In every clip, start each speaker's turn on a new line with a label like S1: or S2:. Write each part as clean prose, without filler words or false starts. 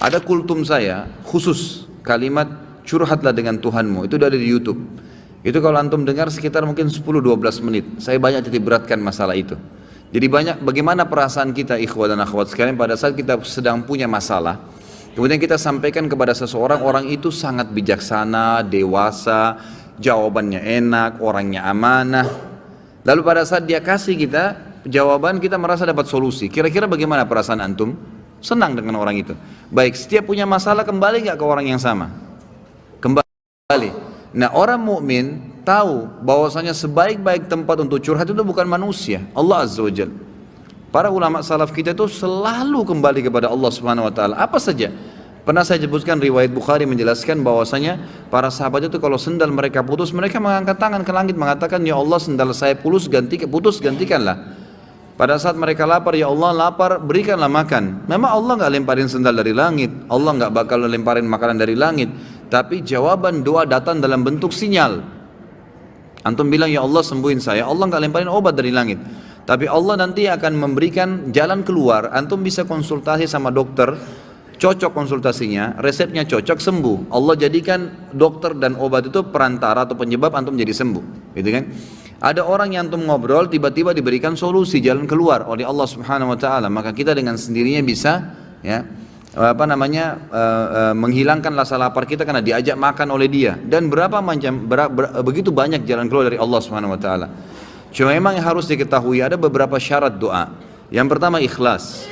S1: Ada kultum saya khusus kalimat curhatlah dengan Tuhanmu, itu ada di YouTube. Itu kalau antum dengar sekitar mungkin 10-12 menit. Saya banyak titik beratkan masalah itu. Jadi banyak bagaimana perasaan kita ikhwah dan akhwat sekalian pada saat kita sedang punya masalah. Kemudian kita sampaikan kepada seseorang, orang itu sangat bijaksana, dewasa, jawabannya enak, orangnya amanah. Lalu pada saat dia kasih kita jawaban, kita merasa dapat solusi. Kira-kira bagaimana perasaan antum? Senang dengan orang itu. Baik, setiap punya masalah kembali nggak ke orang yang sama? Kembali. Nah, orang mukmin tahu bahwasanya sebaik-baik tempat untuk curhat itu bukan manusia, Allah Azza wa Jalla. Para ulama salaf kita itu selalu kembali kepada Allah Subhanahu wa taala. Apa saja? Pernah saya sebutkan riwayat Bukhari menjelaskan bahwasanya para sahabat itu kalau sendal mereka putus, mereka mengangkat tangan ke langit mengatakan, "Ya Allah, sendal saya putus, gantikanlah." Pada saat mereka lapar, "Ya Allah, lapar, berikanlah makan." Memang Allah nggak lemparin sendal dari langit, Allah nggak bakal lemparin makanan dari langit, tapi jawaban doa datang dalam bentuk sinyal. Antum bilang, "Ya Allah, sembuhin saya," Allah nggak lemparin obat dari langit, tapi Allah nanti akan memberikan jalan keluar. Antum bisa konsultasi sama dokter, cocok konsultasinya, resepnya cocok, sembuh. Allah jadikan dokter dan obat itu perantara atau penyebab antum jadi sembuh, gitu kan? Ada orang yang antum ngobrol tiba-tiba diberikan solusi jalan keluar oleh Allah Subhanahu wa taala, maka kita dengan sendirinya bisa menghilangkan rasa lapar kita karena diajak makan oleh dia, dan begitu banyak jalan keluar dari Allah Subhanahu wa taala. Cuma memang yang harus diketahui ada beberapa syarat doa. Yang pertama ikhlas.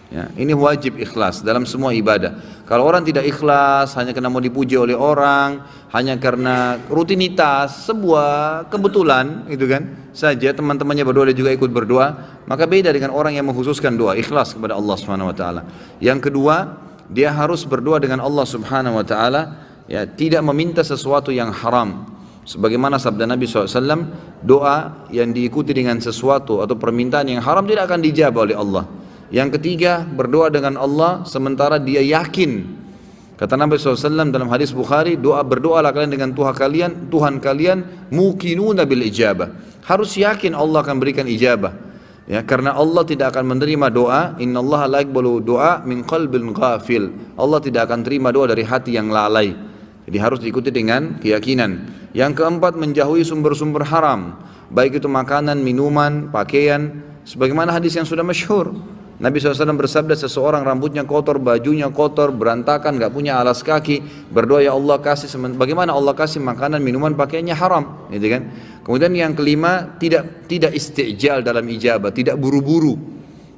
S1: Ya, ini wajib ikhlas dalam semua ibadah. Kalau orang tidak ikhlas hanya karena mau dipuji oleh orang, hanya karena rutinitas, sebuah kebetulan gitu kan saja, teman-temannya berdoa dia juga ikut berdoa, maka beda dengan orang yang mengkhususkan doa ikhlas kepada Allah Subhanahu wa taala. Yang kedua, dia harus berdoa dengan Allah Subhanahu wa taala, ya, tidak meminta sesuatu yang haram. Sebagaimana sabda Nabi SAW, doa yang diikuti dengan sesuatu atau permintaan yang haram tidak akan dijawab oleh Allah. Yang ketiga, berdoa dengan Allah sementara dia yakin. Kata Nabi SAW dalam hadis Bukhari, berdoalah kalian dengan Tuhan kalian muqinuna bil ijabah. Harus yakin Allah akan berikan ijabah. Ya, karena Allah tidak akan menerima doa, innallaha la yaqbalu doa min qalbin ghafil. Allah tidak akan terima doa dari hati yang lalai. Jadi harus diikuti dengan keyakinan. Yang keempat, menjauhi sumber-sumber haram, baik itu makanan, minuman, pakaian. Sebagaimana hadis yang sudah masyhur, Nabi SAW bersabda, seseorang rambutnya kotor, bajunya kotor, berantakan, gak punya alas kaki, berdoa, "Ya Allah kasih," bagaimana Allah kasih makanan, minuman, pakaiannya haram, gitu kan? Kemudian yang kelima, tidak istijal dalam ijabah, tidak buru-buru.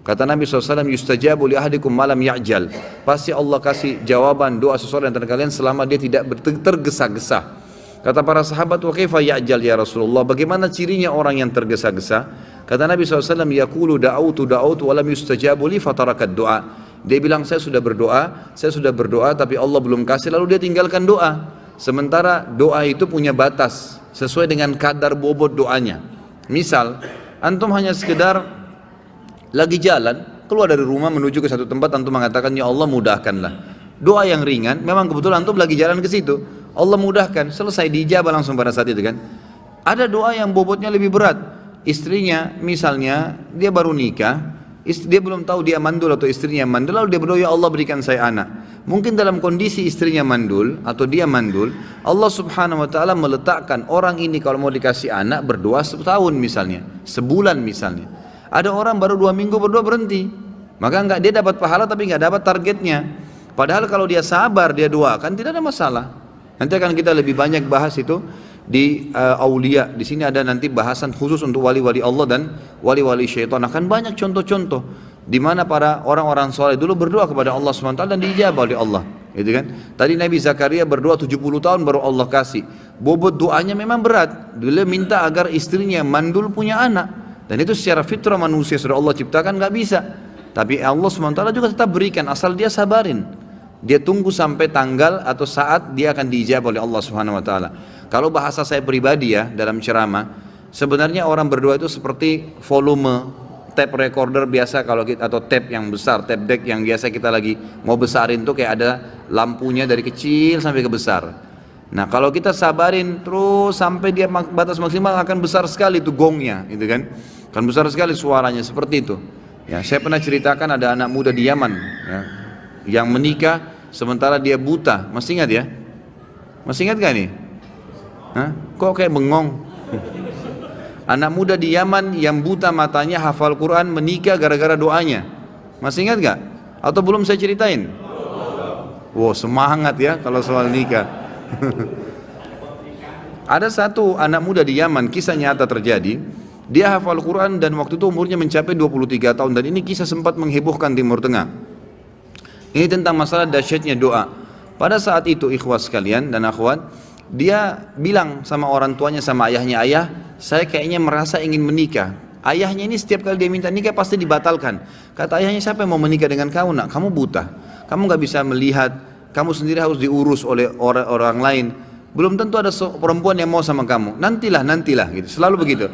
S1: Kata Nabi SAW, "Yustajabu li ahadikum malam ya'jal." Pasti Allah kasih jawaban doa seseorang antara kalian selama dia tidak tergesa-gesa. Kata para sahabat, "Wa kaifa ya'jal ya Rasulullah?" Bagaimana cirinya orang yang tergesa-gesa? Kata Nabi SAW, "Yaqulu da'autu wa lam yustajabu li fatarakat doa." Dia bilang, saya sudah berdoa tapi Allah belum kasih, lalu dia tinggalkan doa. Sementara doa itu punya batas sesuai dengan kadar bobot doanya. Misal, antum hanya sekedar lagi jalan, keluar dari rumah menuju ke satu tempat, antum mengatakan, "Ya Allah, mudahkanlah." Doa yang ringan, memang kebetulan antum lagi jalan ke situ, Allah mudahkan, selesai, dijabah langsung pada saat itu kan. Ada doa yang bobotnya lebih berat. Istrinya misalnya dia baru nikah, dia belum tahu dia mandul atau istrinya mandul, lalu dia berdoa, "Ya Allah, berikan saya anak." Mungkin dalam kondisi istrinya mandul atau dia mandul, Allah Subhanahu wa taala meletakkan orang ini kalau mau dikasih anak berdoa setahun misalnya, sebulan misalnya. Ada orang baru 2 minggu berdoa berhenti, maka dia dapat pahala tapi nggak dapat targetnya. Padahal kalau dia sabar, dia doakan, tidak ada masalah. Nanti akan kita lebih banyak bahas itu di aulia. Di sini ada nanti bahasan khusus untuk wali-wali Allah dan wali-wali syaitan. Akan banyak contoh-contoh di mana para orang-orang soleh dulu berdoa kepada Allah SWT dan dijabah oleh Allah, gitu kan? Tadi Nabi Zakaria berdoa 70 tahun baru Allah kasih. Bobot doanya memang berat. Dia minta agar istrinya mandul punya anak, dan itu secara fitrah manusia sudah Allah ciptakan, nggak bisa. Tapi Allah SWT juga tetap berikan, asal dia sabarin. Dia tunggu sampai tanggal atau saat dia akan dijabah oleh Allah Subhanahu wa taala. Kalau bahasa saya pribadi ya dalam ceramah, sebenarnya orang berdoa itu seperti volume tape recorder biasa kalau kita, atau tape yang besar, tape deck yang biasa kita lagi mau besarin tuh kayak ada lampunya dari kecil sampai ke besar. Nah, kalau kita sabarin terus sampai dia batas maksimal akan besar sekali itu gongnya, gitu kan? Akan besar sekali suaranya seperti itu. Ya, saya pernah ceritakan ada anak muda di Yaman, ya. yang menikah sementara dia buta. Masih ingat ya? Masih ingat gak nih? Hah? Kok kayak bengong? Anak muda di Yaman yang buta matanya hafal Quran menikah gara-gara doanya. Masih ingat gak? Atau belum saya ceritain? Wow, semangat ya kalau soal nikah. Ada satu anak muda di Yaman, kisah nyata terjadi. Dia hafal Quran dan waktu itu umurnya mencapai 23 tahun. Dan ini kisah sempat menghebohkan Timur Tengah. Ini tentang masalah dahsyatnya doa. Pada saat itu ikhwas sekalian dan akhwat, dia bilang sama orang tuanya, sama ayahnya, ayah, saya kayaknya merasa ingin menikah. Ayahnya ini setiap kali dia minta nikah pasti dibatalkan. Kata ayahnya, siapa yang mau menikah dengan kamu nak? Kamu buta, kamu gak bisa melihat, kamu sendiri harus diurus oleh orang lain. Belum tentu ada perempuan yang mau sama kamu. Nantilah gitu. Selalu begitu.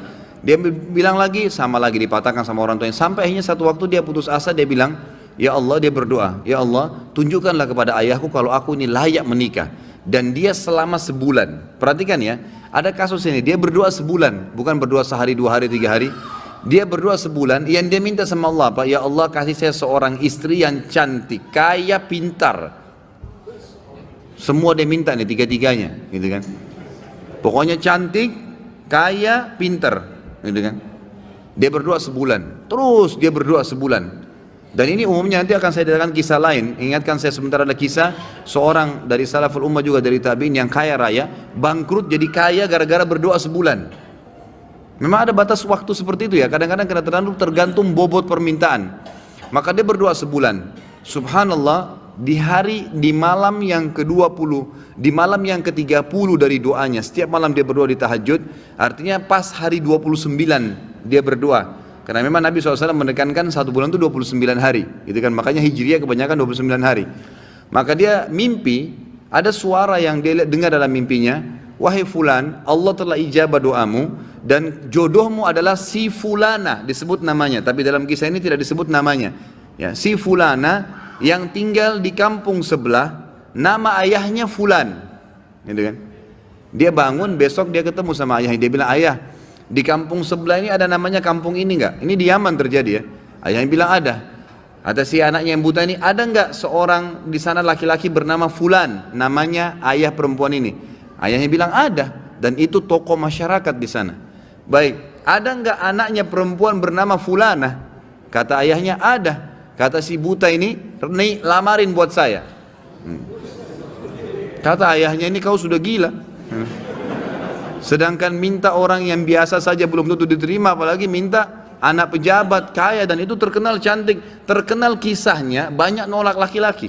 S1: Dia bilang lagi, sama lagi dipatahkan sama orang tuanya. Sampai akhirnya satu waktu dia putus asa, dia bilang, ya Allah, dia berdoa, ya Allah, tunjukkanlah kepada ayahku kalau aku ini layak menikah. Dan dia selama sebulan, perhatikan ya, ada kasus ini, dia berdoa sebulan, bukan berdoa sehari, 2 hari, 3 hari. Dia berdoa sebulan, yang dia minta sama Allah apa? Ya Allah, kasih saya seorang istri yang cantik, kaya, pintar. Semua dia minta nih, tiga-tiganya, gitu kan. Pokoknya cantik, kaya, pintar, gitu kan. Dia berdoa sebulan, terus dia berdoa sebulan. Dan ini umumnya nanti akan saya datangkan kisah lain. Ingatkan saya sebentar, ada kisah seorang dari salaful ummah juga dari tabi'in yang kaya raya, bangkrut jadi kaya gara-gara berdoa sebulan. Memang ada batas waktu seperti itu ya. Kadang-kadang tergantung bobot permintaan. Maka dia berdoa sebulan. Subhanallah, di malam yang ke-20, di malam yang ke-30 dari doanya, setiap malam dia berdoa di tahajud, artinya pas hari 29 dia berdoa. Karena memang Nabi SAW menekankan 1 bulan itu 29 hari, gitu kan? Makanya Hijriah kebanyakan 29 hari. Maka dia mimpi, ada suara yang dia dengar dalam mimpinya, wahai fulan, Allah telah ijabah doamu dan jodohmu adalah si fulana, disebut namanya, tapi dalam kisah ini tidak disebut namanya. Ya, si fulana yang tinggal di kampung sebelah, nama ayahnya fulan, gitu kan? Dia bangun, besok dia ketemu sama ayahnya, dia bilang, ayah, di kampung sebelah ini ada namanya kampung ini enggak? Ini di Yaman terjadi ya. Ayahnya bilang ada. Ada si anaknya yang buta ini, ada enggak seorang di sana laki-laki bernama fulan, namanya ayah perempuan ini? Ayahnya bilang ada, dan itu tokoh masyarakat di sana. Baik, ada enggak anaknya perempuan bernama fulana? Kata ayahnya ada. Kata si buta ini, nih lamarin buat saya. Kata ayahnya, ini kau sudah gila. Sedangkan minta orang yang biasa saja belum tentu diterima, apalagi minta anak pejabat kaya, dan itu terkenal cantik, terkenal kisahnya banyak nolak laki-laki.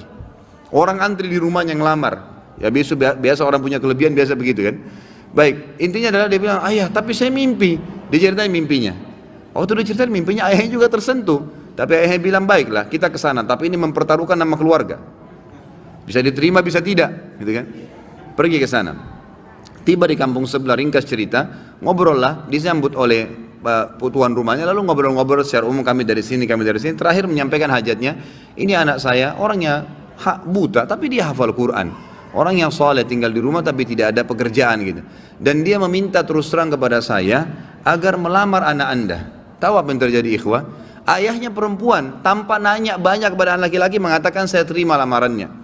S1: Orang antri di rumahnya ngelamar. Ya biasa orang punya kelebihan biasa begitu kan. Baik, intinya adalah dia bilang, ayah tapi saya mimpi. Dia ceritain mimpinya. Waktu dia ceritain mimpinya, ayahnya juga tersentuh. Tapi ayahnya bilang, baiklah kita ke sana, tapi ini mempertaruhkan nama keluarga. Bisa diterima bisa tidak, gitu kan. Pergi ke sana. Tiba di kampung sebelah, ringkas cerita, ngobrol lah, disambut oleh tuan rumahnya, lalu ngobrol-ngobrol secara umum, kami dari sini, terakhir menyampaikan hajatnya, ini anak saya, orangnya buta, tapi dia hafal Quran, orang yang soleh, tinggal di rumah tapi tidak ada pekerjaan gitu, dan dia meminta terus terang kepada saya, agar melamar anak anda. Tahu apa yang terjadi ikhwah? Ayahnya perempuan, tanpa nanya banyak kepada anak laki-laki, mengatakan saya terima lamarannya.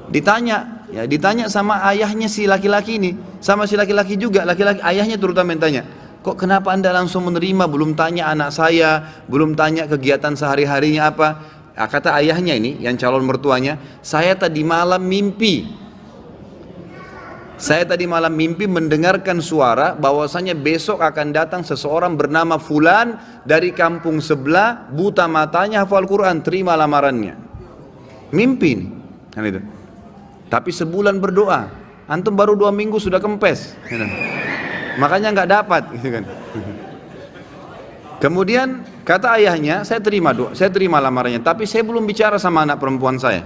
S1: Ditanya sama ayahnya si laki-laki ini, sama si laki-laki juga, ayahnya terutama yang tanya, kok kenapa anda langsung menerima, belum tanya anak saya, belum tanya kegiatan sehari-harinya apa? Kata ayahnya ini, yang calon mertuanya, saya tadi malam mimpi mendengarkan suara bahwasanya besok akan datang seseorang bernama fulan dari kampung sebelah, buta matanya, hafal Quran, terima lamarannya. Mimpi nih, kan itu. Tapi sebulan berdoa, antum baru 2 minggu sudah kempes, makanya nggak dapat, gitu kan. Kemudian kata ayahnya, saya terima lamarannya, tapi saya belum bicara sama anak perempuan saya.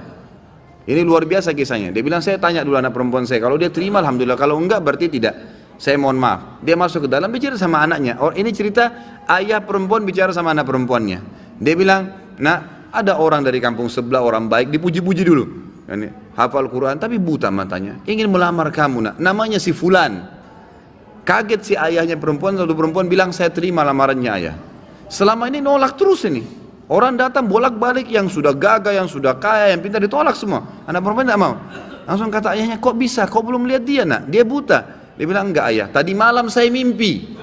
S1: Ini luar biasa kisahnya. Dia bilang, saya tanya dulu anak perempuan saya, kalau dia terima alhamdulillah, kalau enggak berarti tidak. Saya mohon maaf. Dia masuk ke dalam bicara sama anaknya. Ini cerita ayah perempuan bicara sama anak perempuannya. Dia bilang, nah ada orang dari kampung sebelah, orang baik, dipuji-puji dulu. Hafal Quran tapi buta matanya, ingin melamar kamu nak, namanya si fulan. Kaget si ayahnya perempuan, satu perempuan bilang, saya terima lamarannya ayah. Selama ini nolak terus ini, Orang datang bolak-balik yang sudah gagah, yang sudah kaya, yang pintar ditolak semua. Anak perempuan tidak mau. Langsung kata ayahnya, kok bisa? Kau belum lihat dia nak? Dia buta. Dia bilang, enggak ayah, tadi malam saya mimpi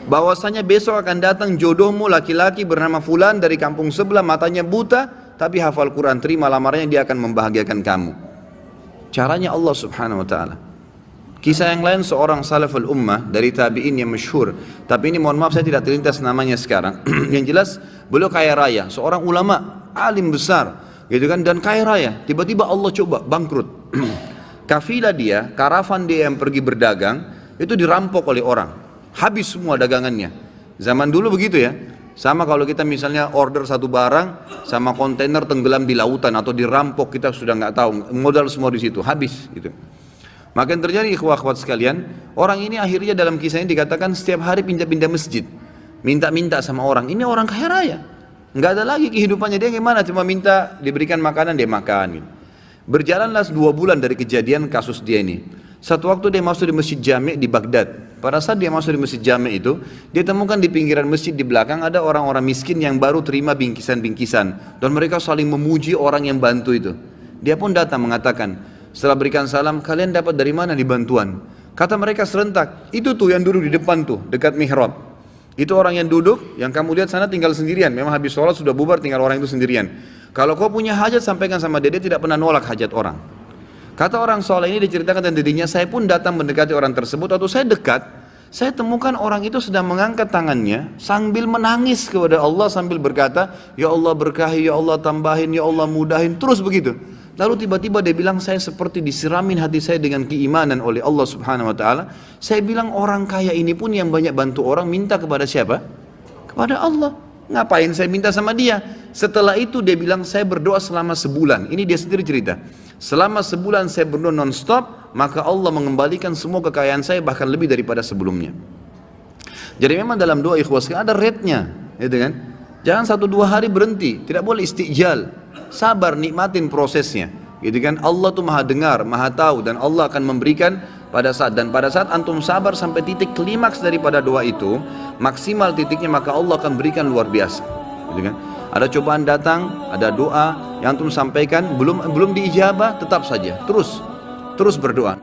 S1: bahwasanya besok akan datang jodohmu laki-laki bernama Fulan dari kampung sebelah, matanya buta, tapi hafal Quran, terima lamarannya, dia akan membahagiakan kamu. Caranya Allah subhanahu wa ta'ala. Kisah yang lain seorang salaful ummah dari tabi'in yang masyhur, tapi ini mohon maaf saya tidak terlintas namanya sekarang. Yang jelas beliau kaya raya, seorang ulama, alim besar, gitu kan, dan kaya raya. Tiba-tiba Allah coba bangkrut. Kafilah dia, karavan dia yang pergi berdagang, itu dirampok oleh orang. Habis semua dagangannya. Zaman dulu begitu ya. Sama kalau kita misalnya order satu barang, sama kontainer tenggelam di lautan atau dirampok, kita sudah nggak tahu, modal semua di situ, habis gitu. Maka yang terjadi ikhwah-akhwat sekalian, orang ini akhirnya dalam kisah ini dikatakan setiap hari pindah-pindah masjid, minta-minta sama orang. Ini orang kaya raya, nggak ada lagi kehidupannya, dia gimana? Cuma minta diberikan makanan, dia makan gitu. Berjalanlah 2 bulan dari kejadian kasus dia ini. Satu waktu dia masuk di masjid Jami' di Baghdad. Pada saat dia masuk di masjid Jami' itu, dia temukan di pinggiran masjid di belakang ada orang-orang miskin yang baru terima bingkisan-bingkisan, dan mereka saling memuji orang yang bantu itu. Dia pun datang mengatakan, setelah berikan salam, kalian dapat dari mana nih bantuan? Kata mereka serentak, itu tuh yang duduk di depan tuh, dekat mihrab. Itu orang yang duduk, yang kamu lihat sana tinggal sendirian. Memang habis sholat sudah bubar, tinggal orang itu sendirian. Kalau kau punya hajat, sampaikan sama dia tidak pernah nolak hajat orang. Kata orang soleh ini diceritakan dan dirinya, saya pun datang mendekati orang tersebut. Atau saya dekat, saya temukan orang itu sedang mengangkat tangannya sambil menangis kepada Allah, sambil berkata, ya Allah berkahi, ya Allah tambahin, ya Allah mudahin, terus begitu. Lalu tiba-tiba dia bilang, saya seperti disiramin hati saya dengan keimanan oleh Allah subhanahu wa ta'ala. Saya bilang, orang kaya ini pun yang banyak bantu orang, minta kepada siapa? Kepada Allah. Ngapain saya minta sama dia? Setelah itu dia bilang, saya berdoa selama sebulan. Ini dia sendiri cerita. Selama sebulan saya berdoa non-stop, maka Allah mengembalikan semua kekayaan saya, bahkan lebih daripada sebelumnya. Jadi memang dalam doa ikhwas ada rate-nya, gitu kan? Jangan 1-2 hari berhenti, tidak boleh istijal. Sabar, nikmatin prosesnya, gitu kan? Allah tuh maha dengar, maha tahu, dan Allah akan memberikan pada saat antum sabar sampai titik klimaks daripada doa itu, maksimal titiknya, maka Allah akan berikan luar biasa, gitu kan? Ada cobaan datang, ada doa yang antum sampaikan belum diijabah, tetap saja terus berdoa.